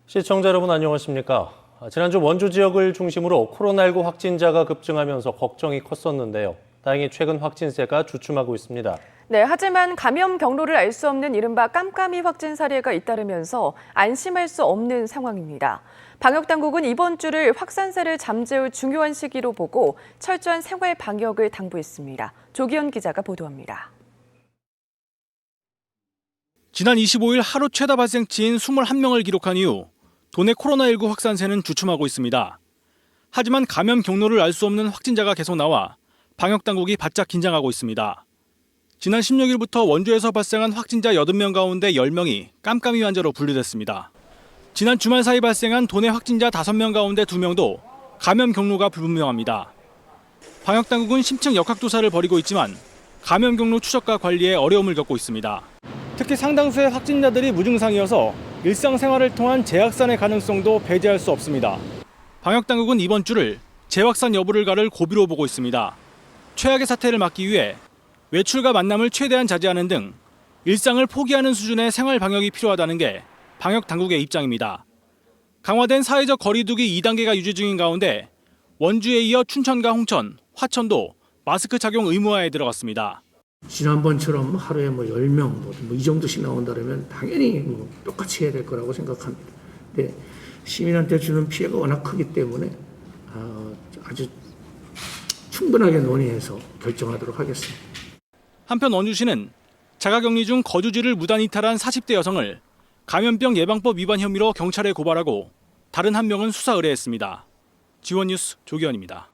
시청자 여러분 안녕하십니까? 지난주 원주 지역을 중심으로 코로나19 확진자가 급증하면서 걱정이 컸었는데요. 다행히 최근 확진세가 주춤하고 있습니다. 네, 하지만 감염 경로를 알 수 없는 이른바 깜깜이 확진 사례가 잇따르면서 안심할 수 없는 상황입니다. 방역당국은 이번 주를 확산세를 잠재울 중요한 시기로 보고 철저한 생활 방역을 당부했습니다. 조기현 기자가 보도합니다. 지난 25일 하루 최다 발생치인 21명을 기록한 이후 도내 코로나19 확산세는 주춤하고 있습니다. 하지만 감염 경로를 알 수 없는 확진자가 계속 나와 방역당국이 바짝 긴장하고 있습니다. 지난 16일부터 원주에서 발생한 확진자 80명 가운데 10명이 깜깜이 환자로 분류됐습니다. 지난 주말 사이 발생한 도내 확진자 5명 가운데 2명도 감염 경로가 불분명합니다. 방역당국은 심층 역학조사를 벌이고 있지만 감염 경로 추적과 관리에 어려움을 겪고 있습니다. 특히 상당수의 확진자들이 무증상이어서 일상생활을 통한 재확산의 가능성도 배제할 수 없습니다. 방역당국은 이번 주를 재확산 여부를 가를 고비로 보고 있습니다. 최악의 사태를 막기 위해 외출과 만남을 최대한 자제하는 등 일상을 포기하는 수준의 생활 방역이 필요하다는 게 방역당국의 입장입니다. 강화된 사회적 거리 두기 2단계가 유지 중인 가운데 원주에 이어 춘천과 홍천, 화천도 마스크 착용 의무화에 들어갔습니다. 지난번처럼 하루에 10명 이 정도씩 나온다면 당연히 똑같이 해야 될 거라고 생각합니다. 근데 시민한테 주는 피해가 워낙 크기 때문에 아주 충분하게 논의해서 결정하도록 하겠습니다. 한편 원주시는 자가격리 중 거주지를 무단 이탈한 40대 여성을 감염병 예방법 위반 혐의로 경찰에 고발하고 다른 한 명은 수사 의뢰했습니다. 지원뉴스 조기현입니다.